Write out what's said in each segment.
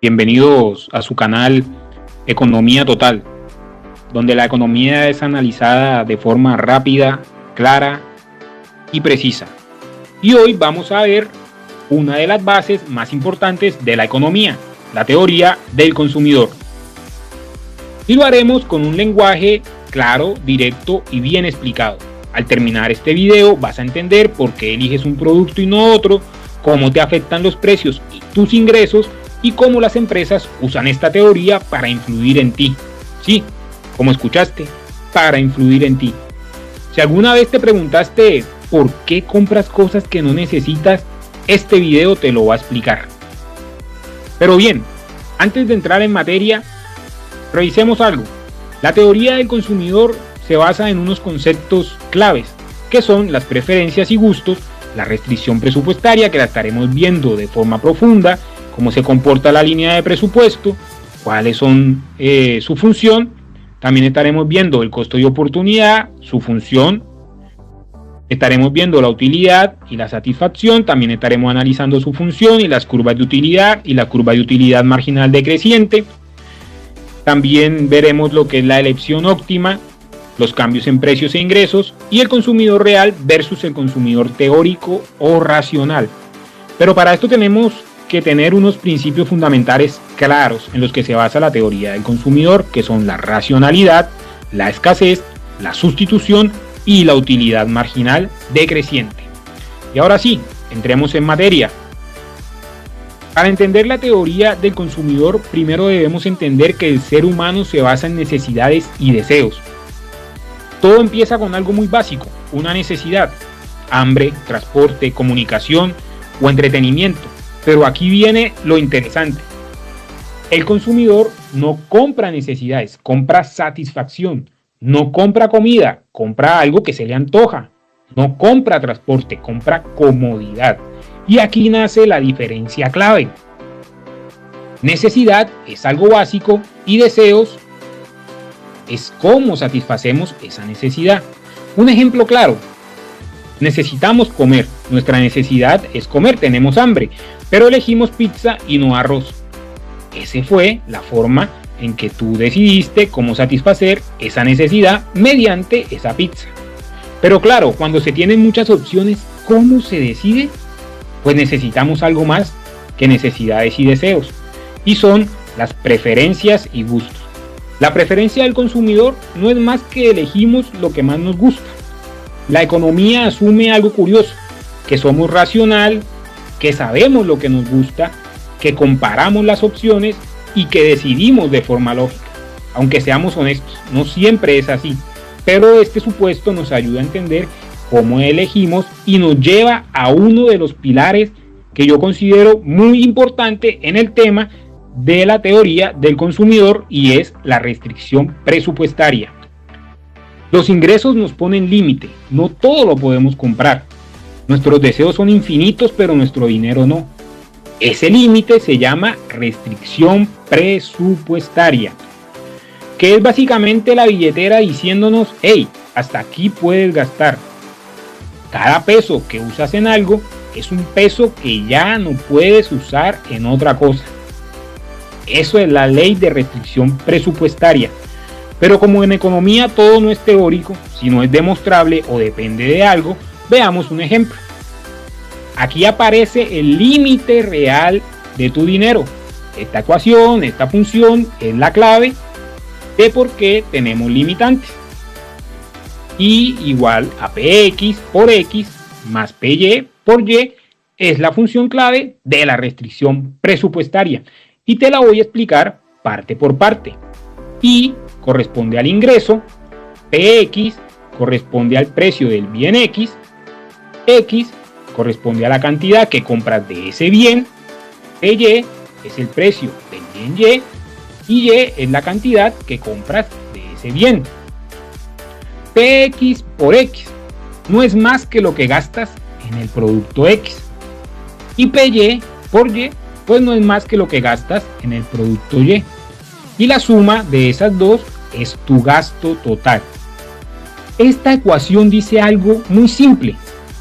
Bienvenidos a su canal Economía Total, donde la economía es analizada de forma rápida, clara y precisa. Y hoy vamos a ver una de las bases más importantes de la economía, la teoría del consumidor. Y lo haremos con un lenguaje claro, directo y bien explicado. Al terminar este video vas a entender por qué eliges un producto y no otro, cómo te afectan los precios y tus ingresos, y cómo las empresas usan esta teoría para influir en ti. Sí, como escuchaste, para influir en ti. Si alguna vez te preguntaste por qué compras cosas que no necesitas, este video te lo va a explicar. Pero bien, antes de entrar en materia, revisemos algo. La teoría del consumidor se basa en unos conceptos claves, que son las preferencias y gustos, la restricción presupuestaria, que la estaremos viendo de forma profunda, cómo se comporta la línea de presupuesto, cuáles son su función. También estaremos viendo el costo de oportunidad, su función. Estaremos viendo la utilidad y la satisfacción. También estaremos analizando su función y las curvas de utilidad y la curva de utilidad marginal decreciente. También veremos lo que es la elección óptima, los cambios en precios e ingresos y el consumidor real versus el consumidor teórico o racional. Pero para esto tenemos que tener unos principios fundamentales claros en los que se basa la teoría del consumidor, que son la racionalidad, la escasez, la sustitución y la utilidad marginal decreciente. Y ahora sí, entremos en materia. Para entender la teoría del consumidor, primero debemos entender que el ser humano se basa en necesidades y deseos. Todo empieza con algo muy básico, una necesidad: hambre, transporte, comunicación o entretenimiento. Pero aquí viene lo interesante. El consumidor no compra necesidades, compra satisfacción. No compra comida, compra algo que se le antoja. No compra transporte, compra comodidad. Y aquí nace la diferencia clave. Necesidad es algo básico y deseos es cómo satisfacemos esa necesidad. Un ejemplo claro. Necesitamos comer, nuestra necesidad es comer, tenemos hambre, pero elegimos pizza y no arroz. Esa fue la forma en que tú decidiste cómo satisfacer esa necesidad mediante esa pizza. Pero claro, cuando se tienen muchas opciones, ¿cómo se decide? Pues necesitamos algo más que necesidades y deseos, y son las preferencias y gustos. La preferencia del consumidor no es más que elegimos lo que más nos gusta. La economía asume algo curioso, que somos racional, que sabemos lo que nos gusta, que comparamos las opciones y que decidimos de forma lógica. Aunque seamos honestos, no siempre es así, pero este supuesto nos ayuda a entender cómo elegimos y nos lleva a uno de los pilares que yo considero muy importante en el tema de la teoría del consumidor, y es la restricción presupuestaria. Los ingresos nos ponen límite, no todo lo podemos comprar. Nuestros deseos son infinitos, pero nuestro dinero no. Ese límite se llama restricción presupuestaria, que es básicamente la billetera diciéndonos: hey, hasta aquí puedes gastar. Cada peso que usas en algo es un peso que ya no puedes usar en otra cosa. Eso es la ley de restricción presupuestaria. Pero como en economía todo no es teórico, sino es demostrable o depende de algo, veamos un ejemplo. Aquí aparece el límite real de tu dinero. Esta ecuación, esta función es la clave de por qué tenemos limitantes. Y igual a Px por X más Py por Y es la función clave de la restricción presupuestaria. Y te la voy a explicar parte por parte. Y corresponde al ingreso, Px corresponde al precio del bien X, X corresponde a la cantidad que compras de ese bien, Py es el precio del bien Y es la cantidad que compras de ese bien. Px por X no es más que lo que gastas en el producto X, y Py por Y pues no es más que lo que gastas en el producto Y. Y la suma de esas dos es tu gasto total. Esta ecuación dice algo muy simple: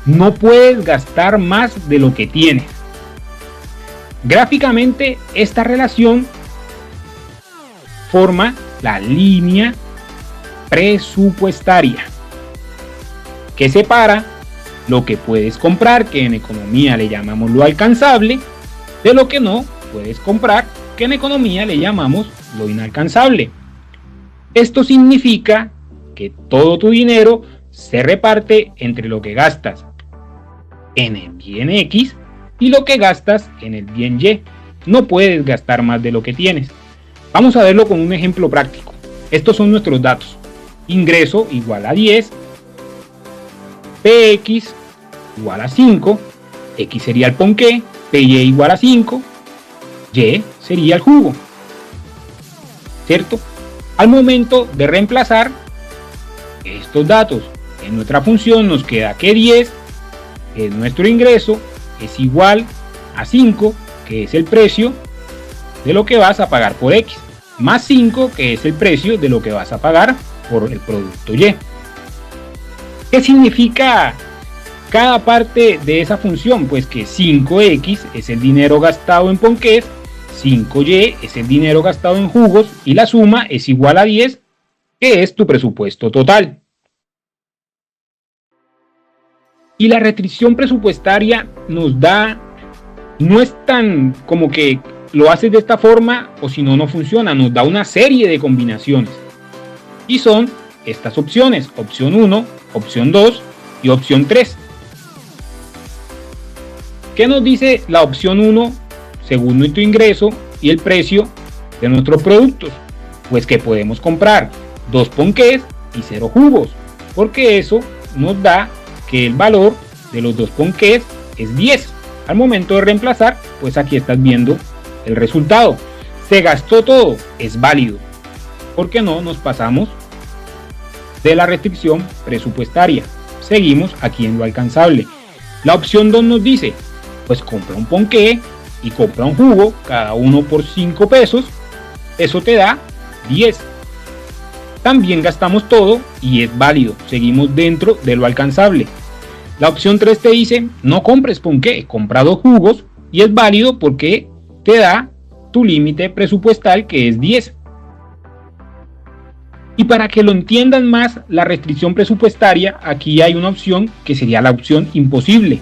no puedes gastar más de lo que tienes. Gráficamente, esta relación forma la línea presupuestaria que separa lo que puedes comprar, que en economía le llamamos lo alcanzable, de lo que no puedes comprar, que en economía le llamamos lo inalcanzable. Esto significa que todo tu dinero se reparte entre lo que gastas en el bien X y lo que gastas en el bien Y. No puedes gastar más de lo que tienes. Vamos a verlo con un ejemplo práctico. Estos son nuestros datos. Ingreso igual a 10, PX igual a 5, X sería el ponqué, PY igual a 5, Y sería el jugo. ¿Cierto? Al momento de reemplazar estos datos en nuestra función, nos queda que 10, que es nuestro ingreso, es igual a 5, que es el precio de lo que vas a pagar por X, más 5, que es el precio de lo que vas a pagar por el producto Y. ¿Qué significa cada parte de esa función? Pues que 5X es el dinero gastado en ponqués, 5Y es el dinero gastado en jugos y la suma es igual a 10, que es tu presupuesto total. Y la restricción presupuestaria nos da, no es tan como que lo haces de esta forma o si no, no funciona, nos da una serie de combinaciones. Y son estas opciones, opción 1, opción 2 y opción 3. ¿Qué nos dice la opción 1 según nuestro ingreso y el precio de nuestros productos? Pues que podemos comprar 2 ponqués y 0 jugos, porque eso nos da que el valor de los 2 ponqués es 10. Al momento de reemplazar, pues aquí estás viendo el resultado. Se gastó todo, es válido, porque no nos pasamos de la restricción presupuestaria. Seguimos aquí en lo alcanzable. La opción 2 nos dice, pues compra un ponqué y compra un jugo, cada uno por 5 pesos, eso te da 10. También gastamos todo y es válido, seguimos dentro de lo alcanzable. La opción 3 te dice, no compres ponqué, compra 2 jugos y es válido porque te da tu límite presupuestal, que es 10. Y para que lo entiendan más, la restricción presupuestaria, aquí hay una opción que sería la opción imposible,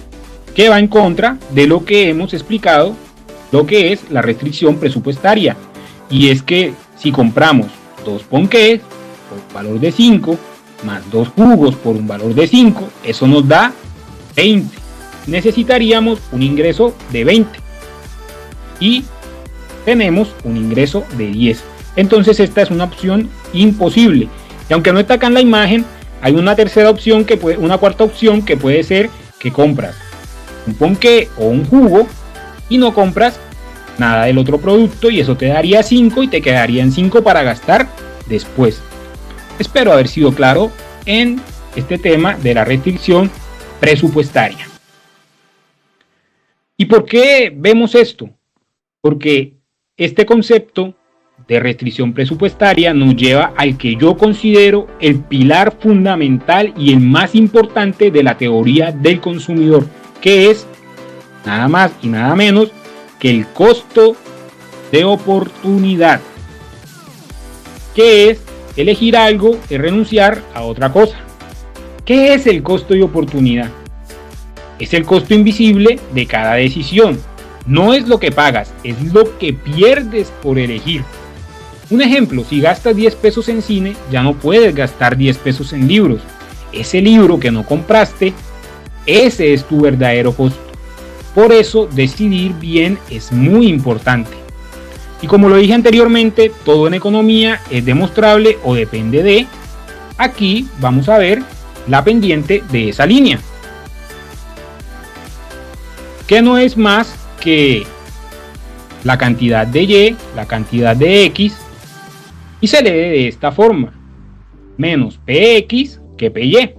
que va en contra de lo que hemos explicado, lo que es la restricción presupuestaria. Y es que si compramos 2 ponqués por un valor de 5, más 2 jugos por un valor de 5, eso nos da 20. Necesitaríamos un ingreso de 20. Y tenemos un ingreso de 10. Entonces esta es una opción imposible. Y aunque no está acá en la imagen, hay una tercera opción, una cuarta opción que puede ser que compras un ponqué o un jugo y no compras nada del otro producto, y eso te daría 5 y te quedarían 5 para gastar después. Espero haber sido claro en este tema de la restricción presupuestaria. ¿Y por qué vemos esto? Porque este concepto de restricción presupuestaria nos lleva al que yo considero el pilar fundamental y el más importante de la teoría del consumidor, que es nada más y nada menos que el costo de oportunidad, que es elegir algo y renunciar a otra cosa. ¿Qué es el costo de oportunidad? Es el costo invisible de cada decisión. No es lo que pagas, es lo que pierdes por elegir. Un ejemplo, si gastas 10 pesos en cine, ya no puedes gastar 10 pesos en libros. Ese libro que no compraste, ese es tu verdadero costo. Por eso, decidir bien es muy importante. Y como lo dije anteriormente, todo en economía es demostrable o depende de. Aquí vamos a ver la pendiente de esa línea, que no es más que la cantidad de Y, la cantidad de X, y se lee de esta forma, menos PX que PY.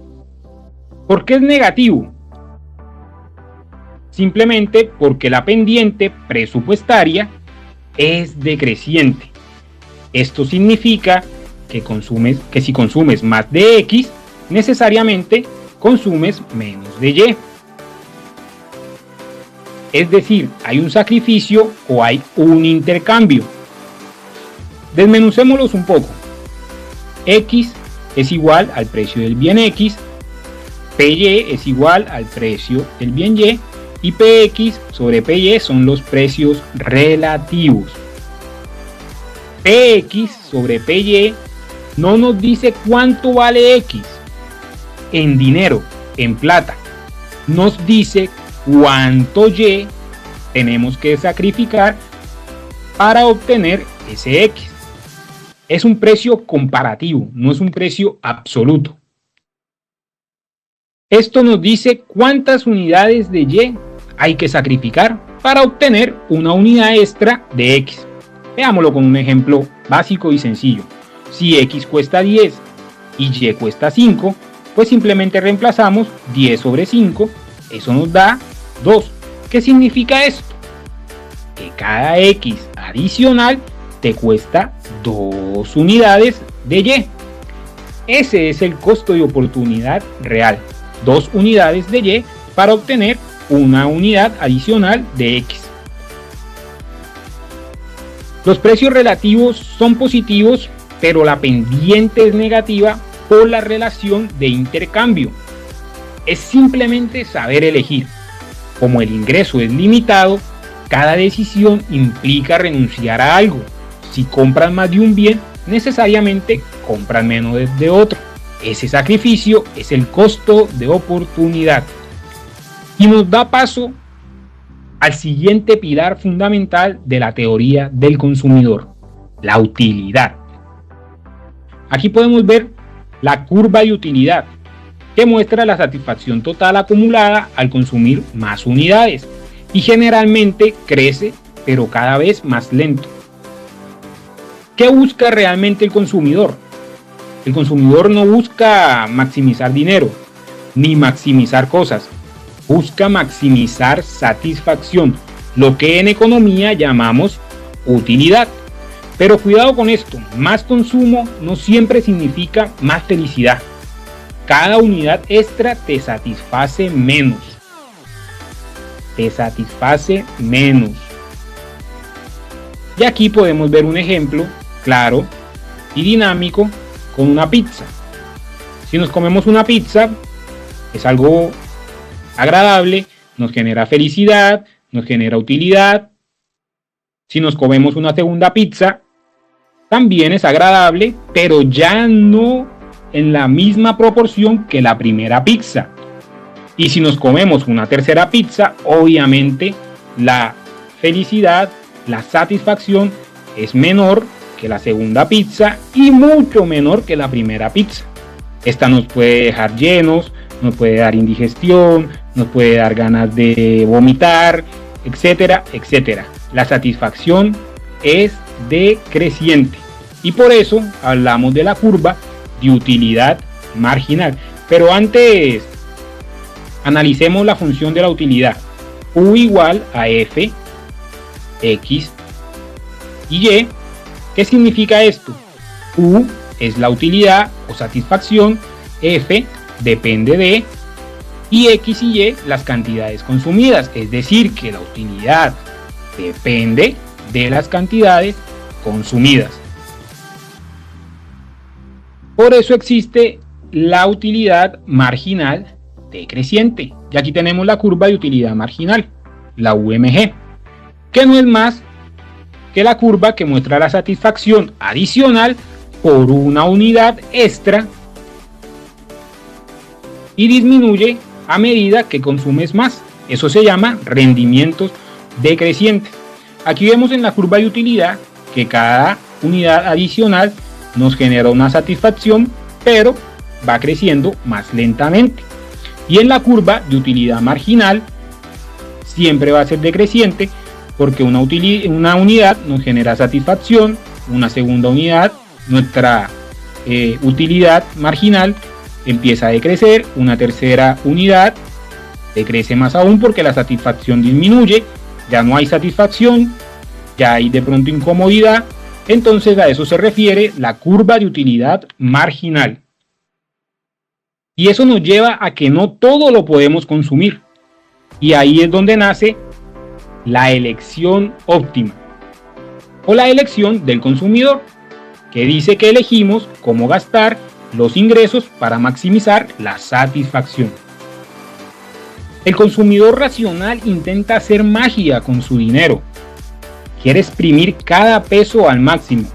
¿Por qué es negativo? Simplemente porque la pendiente presupuestaria es decreciente. Esto significa que si consumes más de X, necesariamente consumes menos de Y. Es decir, ¿hay un sacrificio o hay un intercambio? Desmenucémoslos un poco. X es igual al precio del bien X, PY es igual al precio del bien y PX sobre PY son los precios relativos. PX sobre PY no nos dice cuánto vale X en dinero, en plata. Nos dice cuánto Y tenemos que sacrificar para obtener ese X. Es un precio comparativo, no es un precio absoluto. Esto nos dice cuántas unidades de Y hay que sacrificar para obtener una unidad extra de X. Veámoslo con un ejemplo básico y sencillo. Si X cuesta 10 y Y cuesta 5, pues simplemente reemplazamos 10 sobre 5, eso nos da 2. ¿Qué significa esto? Que cada X adicional te cuesta 2 unidades de Y. Ese es el costo de oportunidad real. 2 unidades de Y para obtener una unidad adicional de X. Los precios relativos son positivos, pero la pendiente es negativa por la relación de intercambio. Es simplemente saber elegir. Como el ingreso es limitado, cada decisión implica renunciar a algo. Si compras más de un bien, necesariamente compras menos de otro. Ese sacrificio es el costo de oportunidad. Y nos da paso al siguiente pilar fundamental de la teoría del consumidor, la utilidad. Aquí podemos ver la curva de utilidad, que muestra la satisfacción total acumulada al consumir más unidades, y generalmente crece, pero cada vez más lento. ¿Qué busca realmente el consumidor? El consumidor no busca maximizar dinero, ni maximizar cosas. Busca maximizar satisfacción, lo que en economía llamamos utilidad. Pero cuidado con esto, más consumo no siempre significa más felicidad. Cada unidad extra te satisface menos. Te satisface menos. Y aquí podemos ver un ejemplo claro y dinámico con una pizza. Si nos comemos una pizza, es algo agradable, nos genera felicidad, nos genera utilidad. Si nos comemos una segunda pizza, también es agradable, pero ya no en la misma proporción que la primera pizza. Y si nos comemos una tercera pizza, obviamente la felicidad, la satisfacción es menor que la segunda pizza y mucho menor que la primera pizza. Esta nos puede dejar llenos, nos puede dar indigestión, nos puede dar ganas de vomitar, etcétera, etcétera. La satisfacción es decreciente y por eso hablamos de la curva de utilidad marginal. Pero antes analicemos la función de la utilidad. U igual a F, X y Y. ¿Qué significa esto? U es la utilidad o satisfacción, F depende de, y X y Y las cantidades consumidas. Es decir, que la utilidad depende de las cantidades consumidas. Por eso existe la utilidad marginal decreciente. Y aquí tenemos la curva de utilidad marginal, la UMG, que no es más que la curva que muestra la satisfacción adicional por una unidad extra y disminuye a medida que consumes más. Eso se llama rendimientos decrecientes. Aquí vemos en la curva de utilidad que cada unidad adicional nos genera una satisfacción, pero va creciendo más lentamente. Y en la curva de utilidad marginal siempre va a ser decreciente, porque una unidad nos genera satisfacción, una segunda unidad, nuestra utilidad marginal empieza a decrecer, una tercera unidad decrece más aún porque la satisfacción disminuye, ya no hay satisfacción, ya hay de pronto incomodidad. Entonces a eso se refiere la curva de utilidad marginal. Y eso nos lleva a que no todo lo podemos consumir. Y ahí es donde nace la elección óptima o la elección del consumidor, que dice que elegimos cómo gastar los ingresos para maximizar la satisfacción. El consumidor racional intenta hacer magia con su dinero. Quiere exprimir cada peso al máximo.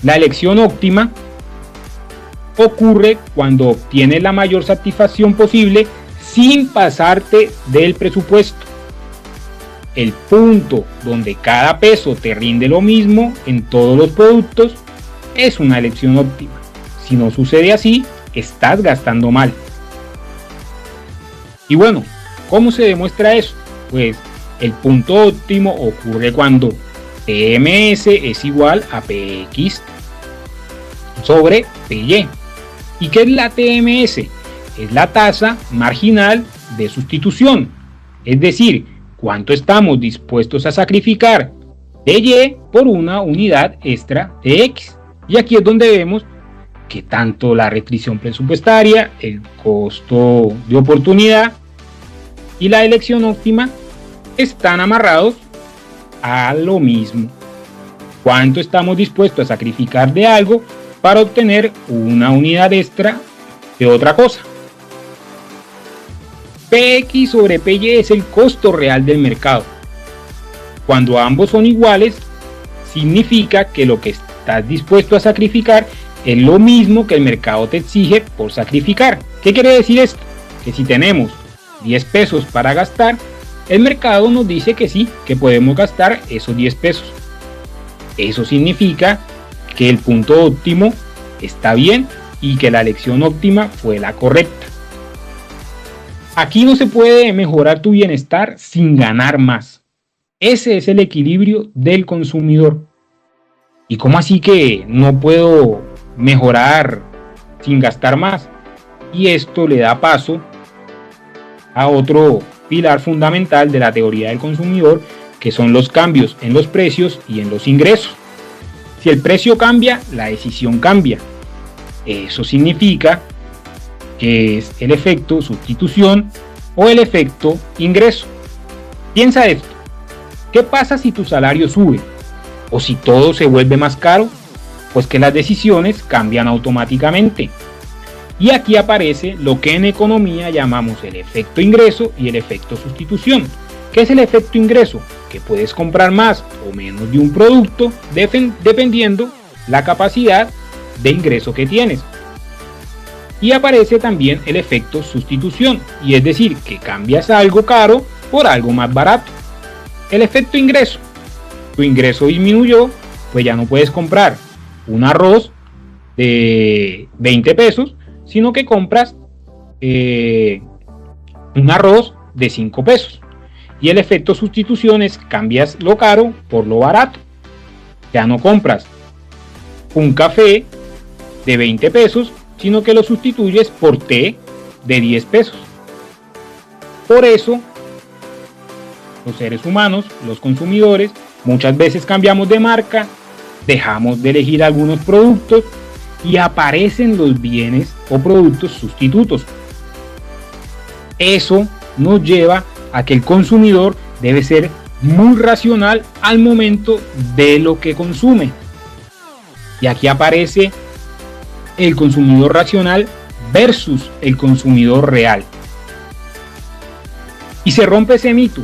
La elección óptima ocurre cuando obtienes la mayor satisfacción posible sin pasarte del presupuesto. El punto donde cada peso te rinde lo mismo en todos los productos es una elección óptima. Si no sucede así, estás gastando mal. Y bueno, ¿cómo se demuestra eso? Pues el punto óptimo ocurre cuando TMS es igual a PX sobre PY. ¿Y qué es la TMS? Es la tasa marginal de sustitución, es decir, cuánto estamos dispuestos a sacrificar de Y por una unidad extra de X. Y aquí es donde vemos que tanto la restricción presupuestaria, el costo de oportunidad y la elección óptima están amarrados a lo mismo. ¿Cuánto estamos dispuestos a sacrificar de algo para obtener una unidad extra de otra cosa? PX sobre PY es el costo real del mercado. Cuando ambos son iguales, significa que lo que estás dispuesto a sacrificar es lo mismo que el mercado te exige por sacrificar. ¿Qué quiere decir esto? Que si tenemos 10 pesos para gastar, el mercado nos dice que sí, que podemos gastar esos 10 pesos. Eso significa que el punto óptimo está bien y que la elección óptima fue la correcta. Aquí no se puede mejorar tu bienestar sin ganar más. Ese es el equilibrio del consumidor. ¿Y cómo así que no puedo mejorar sin gastar más? Y esto le da paso a otro pilar fundamental de la teoría del consumidor, que son los cambios en los precios y en los ingresos. Si el precio cambia, la decisión cambia. Eso significa que es el efecto sustitución o el efecto ingreso. Piensa esto. ¿Qué pasa si tu salario sube? ¿O si todo se vuelve más caro? Pues que las decisiones cambian automáticamente. Y aquí aparece lo que en economía llamamos el efecto ingreso y el efecto sustitución. ¿Qué es el efecto ingreso? Que puedes comprar más o menos de un producto dependiendo la capacidad de ingreso que tienes. Y aparece también el efecto sustitución, y es decir, que cambias algo caro por algo más barato. El efecto ingreso. Tu ingreso disminuyó, pues ya no puedes comprar un arroz de 20 pesos, sino que compras un arroz de 5 pesos. Y el efecto sustitución es cambias lo caro por lo barato. Ya no compras un café de 20 pesos, sino que lo sustituyes por té de 10 pesos. Por eso, los seres humanos, los consumidores, muchas veces cambiamos de marca, dejamos de elegir algunos productos y aparecen los bienes o productos sustitutos. Eso nos lleva a que el consumidor debe ser muy racional al momento de lo que consume. Y aquí aparece el consumidor racional versus el consumidor real. Y se rompe ese mito,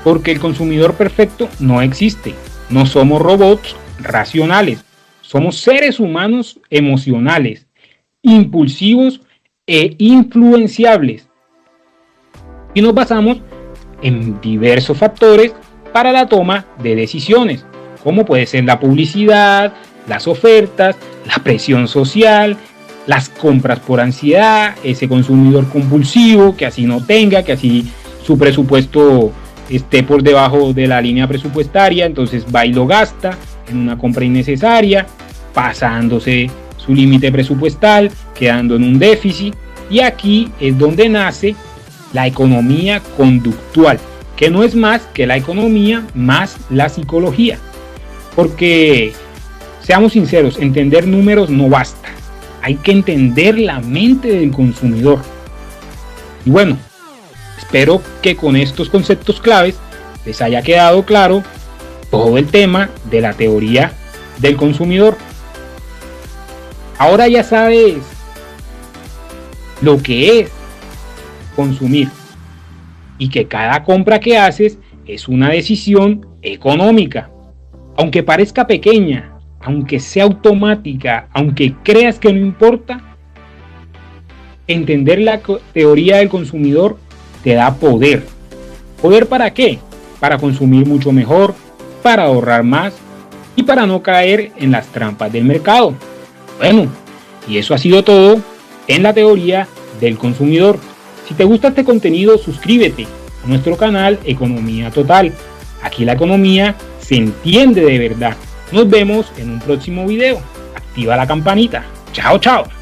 porque el consumidor perfecto no existe. No somos robots racionales, somos seres humanos emocionales, impulsivos e influenciables. Y nos basamos en diversos factores para la toma de decisiones, como puede ser la publicidad, las ofertas, la presión social, las compras por ansiedad, ese consumidor compulsivo que así no tenga, que así su presupuesto esté por debajo de la línea presupuestaria, entonces va y lo gasta en una compra innecesaria, pasándose su límite presupuestal, quedando en un déficit. Y aquí es donde nace la economía conductual, que no es más que la economía más la psicología. Porque, seamos sinceros, entender números no basta. Hay que entender la mente del consumidor. Y bueno, Espero que con estos conceptos claves les haya quedado claro todo el tema de la teoría del consumidor. Ahora ya sabes lo que es consumir y que cada compra que haces es una decisión económica. Aunque parezca pequeña, aunque sea automática, aunque creas que no importa, entender la teoría del consumidor te da poder. ¿Poder para qué? Para consumir mucho mejor, para ahorrar más y para no caer en las trampas del mercado. Bueno, y eso ha sido todo en la teoría del consumidor. Si te gusta este contenido, suscríbete a nuestro canal Economía Total. Aquí la economía se entiende de verdad. Nos vemos en un próximo video. Activa la campanita. Chao, chao.